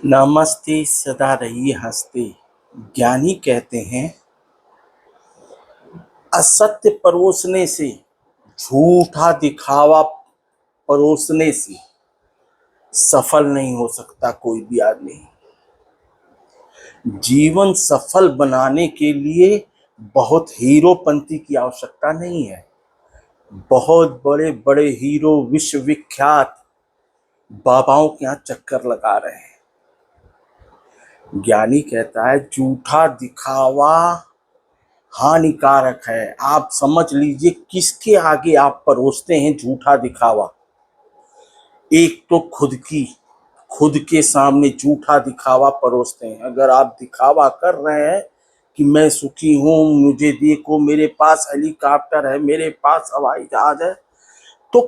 नमस्ते सदा रहिए हंसते। ज्ञानी कहते हैं असत्य परोसने से, झूठा दिखावा परोसने से सफल नहीं हो सकता कोई भी आदमी। जीवन सफल बनाने के लिए बहुत हीरोपंती की आवश्यकता नहीं है। बहुत बड़े बड़े हीरो विश्वविख्यात बाबाओं के यहाँ चक्कर लगा रहे हैं। ज्ञानी कहता है झूठा दिखावा हानिकारक है। आप समझ लीजिए किसके आगे आप परोसते हैं झूठा दिखावा। एक तो खुद के सामने झूठा दिखावा परोसते हैं। अगर आप दिखावा कर रहे हैं कि मैं सुखी हूं, मुझे देखो, मेरे पास हेलीकॉप्टर है, मेरे पास हवाई जहाज है, तो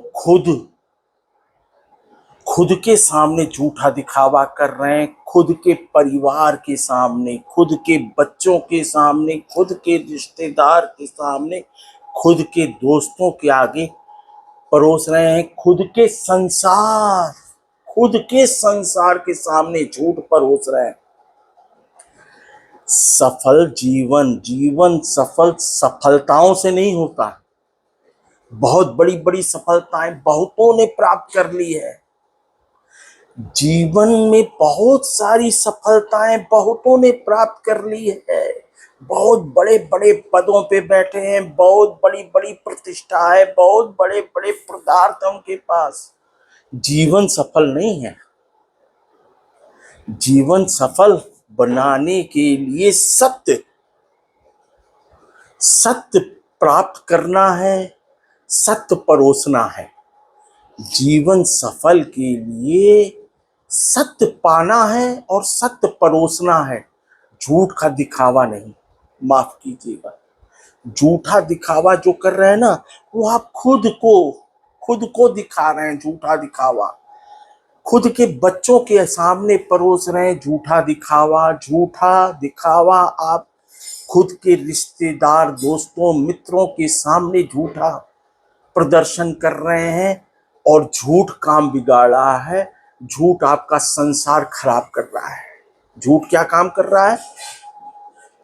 खुद के सामने झूठा दिखावा कर रहे हैं। खुद के परिवार के सामने, खुद के बच्चों के सामने, खुद के रिश्तेदार के सामने, खुद के दोस्तों के आगे परोस रहे हैं। खुद के संसार के सामने झूठ परोस रहे हैं। जीवन सफल सफलताओं से नहीं होता। बहुत बड़ी बड़ी सफलताएं बहुतों ने प्राप्त कर ली है। जीवन में बहुत सारी सफलताएं बहुतों ने प्राप्त कर ली है। बहुत बड़े बड़े पदों पे बैठे हैं, बहुत बड़ी बड़ी प्रतिष्ठा है, बहुत बड़े बड़े पदार्थ हैं उनके पास। जीवन सफल नहीं है। जीवन सफल बनाने के लिए सत्य प्राप्त करना है, सत्य परोसना है। जीवन सफल के लिए सत्य पाना है और सत्य परोसना है, झूठ का दिखावा नहीं। माफ कीजिएगा, झूठा दिखावा जो कर रहे हैं ना, वो आप खुद को दिखा रहे हैं। झूठा दिखावा खुद के बच्चों के सामने परोस रहे हैं। झूठा दिखावा आप खुद के रिश्तेदार, दोस्तों, मित्रों के सामने झूठा प्रदर्शन कर रहे हैं और झूठ काम बिगाड़ रहा है। झूठ आपका संसार खराब कर रहा है। झूठ क्या काम कर रहा है?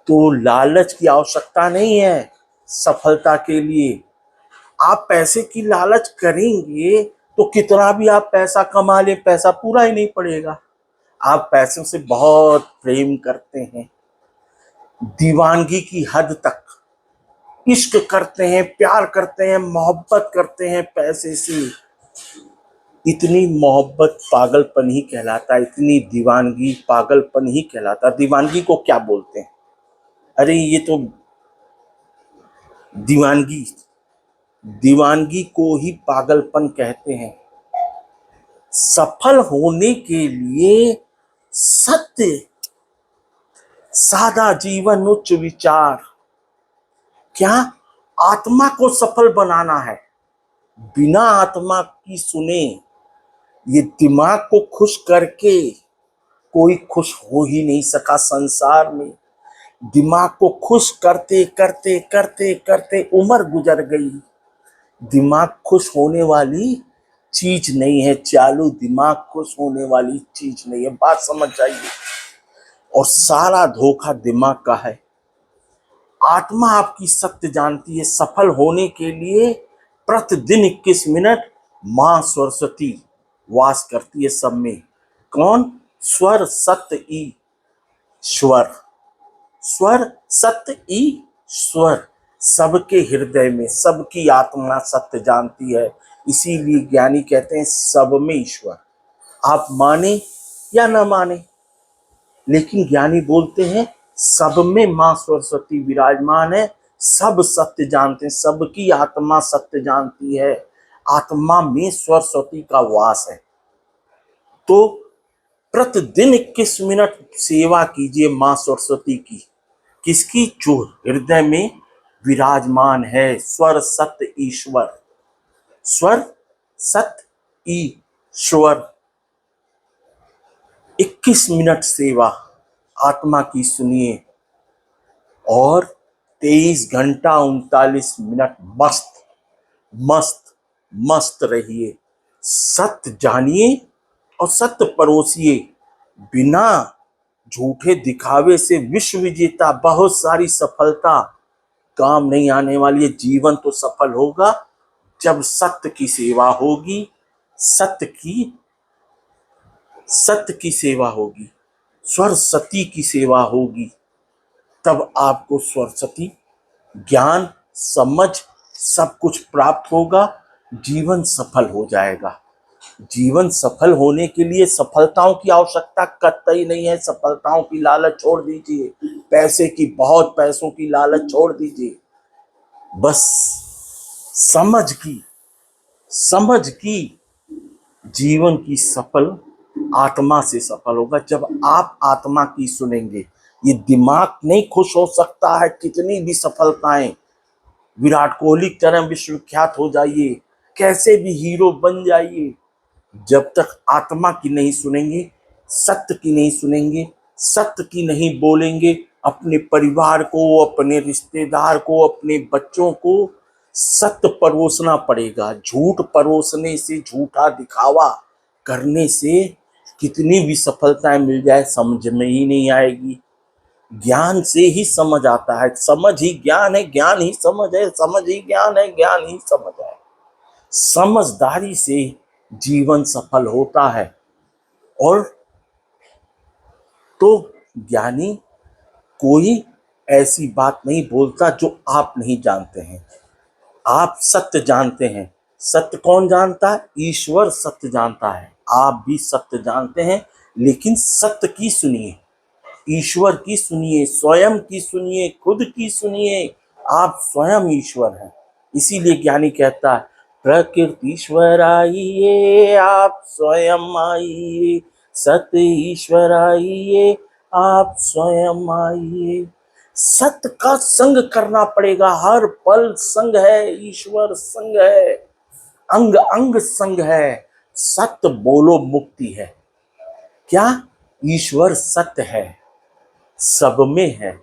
तो लालच की आवश्यकता नहीं है सफलता के लिए। आप पैसे की लालच करेंगे तो कितना भी आप पैसा कमा ले, पैसा पूरा ही नहीं पड़ेगा। आप पैसों से बहुत प्रेम करते हैं, दीवानगी की हद तक इश्क करते हैं, प्यार करते हैं, मोहब्बत करते हैं पैसे से। इतनी मोहब्बत पागलपन ही कहलाता है, इतनी दीवानगी पागलपन ही कहलाता है। दीवानगी को क्या बोलते हैं? अरे ये तो दीवानगी दीवानगी को ही पागलपन कहते हैं। सफल होने के लिए सत्य, सादा जीवन, उच्च विचार, क्या आत्मा को सफल बनाना है। बिना आत्मा की सुने, ये दिमाग को खुश करके कोई खुश हो ही नहीं सका संसार में। दिमाग को खुश करते करते करते करते उम्र गुजर गई। दिमाग खुश होने वाली चीज नहीं है। चालू दिमाग खुश होने वाली चीज नहीं है, बात समझ जाइए। और सारा धोखा दिमाग का है। आत्मा आपकी सत्य जानती है। सफल होने के लिए प्रतिदिन 21 मिनट मां सरस्वती वास करती है सब में। कौन? स्वर सत्य ईश्वर। स्वर सत्य ईश्वर सबके हृदय में, सबकी आत्मा सत्य जानती है। इसीलिए ज्ञानी कहते हैं सब में ईश्वर। आप माने या न माने, लेकिन ज्ञानी बोलते हैं सब में मां सरस्वती विराजमान है। सब सत्य जानते हैं, सबकी आत्मा सत्य जानती है। आत्मा में सरस्वती का वास है। तो प्रतिदिन 21 मिनट सेवा कीजिए मां सरस्वती की। किसकी? जो हृदय में विराजमान है, स्वर सत्य ईश्वर। स्वर सत्य ईश्वर। 21 मिनट सेवा आत्मा की सुनिए और 23 घंटा 39 मिनट मस्त मस्त मस्त रहिए। सत्य जानिए और सत्य परोसिए। बिना झूठे दिखावे से विश्व विजेता, बहुत सारी सफलता काम नहीं आने वाली है। जीवन तो सफल होगा जब सत्य की सेवा होगी, सत्य की सेवा होगी, सरस्वती की सेवा होगी, तब आपको सरस्वती ज्ञान समझ सब कुछ प्राप्त होगा। जीवन सफल हो जाएगा। जीवन सफल होने के लिए सफलताओं की आवश्यकता कतई नहीं है। सफलताओं की लालच छोड़ दीजिए, पैसे की, बहुत पैसों की लालच छोड़ दीजिए। बस समझ की जीवन की सफल आत्मा से सफल होगा। जब आप आत्मा की सुनेंगे, ये दिमाग नहीं खुश हो सकता है कितनी भी सफलताएं, विराट कोहली की तरह विश्वविख्यात हो जाइए, कैसे भी हीरो बन जाइए, जब तक आत्मा की नहीं सुनेंगे, सत्य की नहीं सुनेंगे, सत्य की नहीं बोलेंगे, अपने परिवार को, अपने रिश्तेदार को, अपने बच्चों को सत्य परोसना पड़ेगा। झूठ परोसने से, झूठा दिखावा करने से कितनी भी सफलताएं मिल जाए समझ में ही नहीं आएगी। ज्ञान से ही समझ आता है, समझ ही ज्ञान है, ज्ञान ही समझ है, समझ ही ज्ञान है, ज्ञान ही समझ है। समझदारी से जीवन सफल होता है। और तो ज्ञानी कोई ऐसी बात नहीं बोलता जो आप नहीं जानते हैं। आप सत्य जानते हैं। सत्य कौन जानता है? ईश्वर सत्य जानता है। आप भी सत्य जानते हैं, लेकिन सत्य की सुनिए, ईश्वर की सुनिए, स्वयं की सुनिए, खुद की सुनिए। आप स्वयं ईश्वर हैं। इसीलिए ज्ञानी कहता है, प्रकृति ईश्वर आइए, आप स्वयं आइए, सत्य ईश्वर आइए, आप स्वयं आइए। सत्य का संग करना पड़ेगा। हर पल संग है, ईश्वर संग है, अंग अंग संग है। सत्य बोलो मुक्ति है। क्या? ईश्वर सत्य है, सब में है,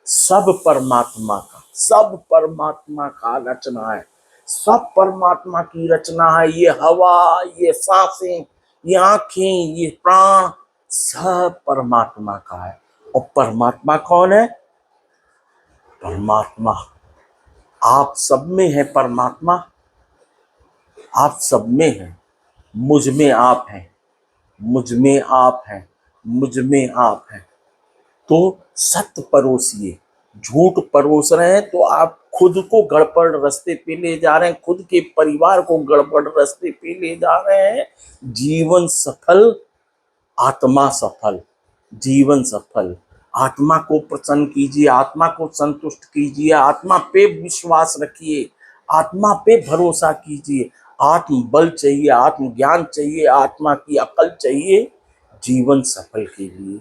सब परमात्मा का, सब परमात्मा का रचना है, सब परमात्मा की रचना है। ये हवा, ये सांसें, ये आंखें, ये प्राण, सब परमात्मा का है। और परमात्मा कौन है? परमात्मा आप सब में है। परमात्मा आप सब में है। मुझ में आप हैं, मुझ में आप हैं, मुझ में आप हैं। तो सत्य परोसिए। झूठ परोस रहे हैं तो आप खुद को गड़बड़ रास्ते पे ले जा रहे हैं, खुद के परिवार को गड़बड़ रास्ते पे ले जा रहे हैं। जीवन सफल, आत्मा सफल, जीवन सफल। आत्मा को प्रसन्न कीजिए, आत्मा को संतुष्ट कीजिए, आत्मा पे विश्वास रखिए, आत्मा पे भरोसा कीजिए। आत्म बल चाहिए, आत्म ज्ञान चाहिए, आत्मा की अकल चाहिए। जीवन सफल के लिए,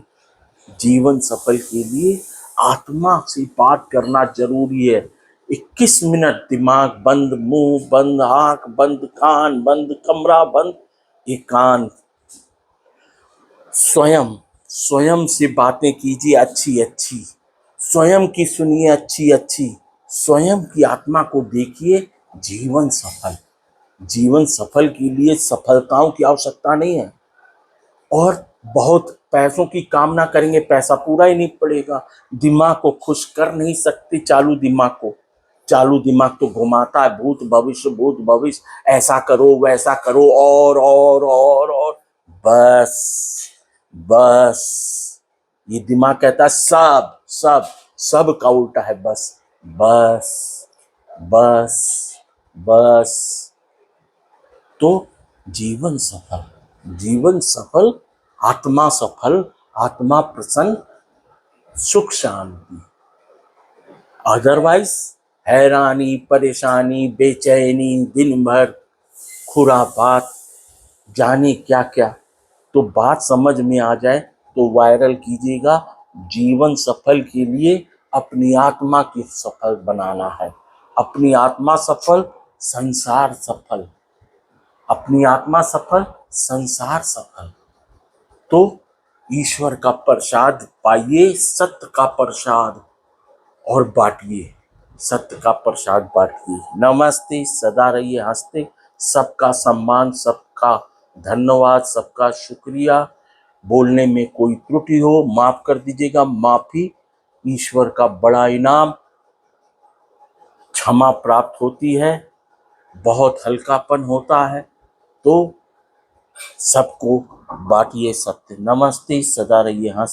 जीवन सफल के लिए आत्मा से बात करना जरूरी है। 21 मिनट दिमाग बंद, मुंह बंद, आंख बंद, कान बंद, कमरा बंद, एकांत। स्वयं स्वयं से बातें कीजिए अच्छी अच्छी, स्वयं की सुनिए अच्छी अच्छी, स्वयं की आत्मा को देखिए। जीवन सफल, जीवन सफल के लिए सफलताओं की आवश्यकता नहीं है। और बहुत पैसों की कामना करेंगे, पैसा पूरा ही नहीं पड़ेगा। दिमाग को खुश कर नहीं सकते चालू दिमाग को। चालू दिमाग तो घुमाता है भूत भविष्य, भूत भविष्य, ऐसा करो वैसा करो, और बस बस। ये दिमाग कहता है सब सब सब का उल्टा है। बस बस बस बस। तो जीवन सफल, जीवन सफल, आत्मा सफल, आत्मा प्रसन्न, सुख शांति। अदरवाइज हैरानी, परेशानी, बेचैनी, दिन भर खुरापात, जाने क्या क्या। तो बात समझ में आ जाए तो वायरल कीजिएगा। जीवन सफल के लिए अपनी आत्मा की सफल बनाना है। अपनी आत्मा सफल, संसार सफल। अपनी आत्मा सफल, संसार सफल। तो ईश्वर का प्रसाद पाइए, सत्य का प्रसाद, और बांटिए, सत्य का प्रसाद बांटिए। नमस्ते, सदा रहिए हंसते। सबका सम्मान, सबका धन्यवाद, सबका शुक्रिया। बोलने में कोई त्रुटि हो माफ कर दीजिएगा। माफी ईश्वर का बड़ा इनाम, क्षमा प्राप्त होती है, बहुत हल्कापन होता है। तो सबको बांटिए सत्य। नमस्ते, सदा रहिए हंस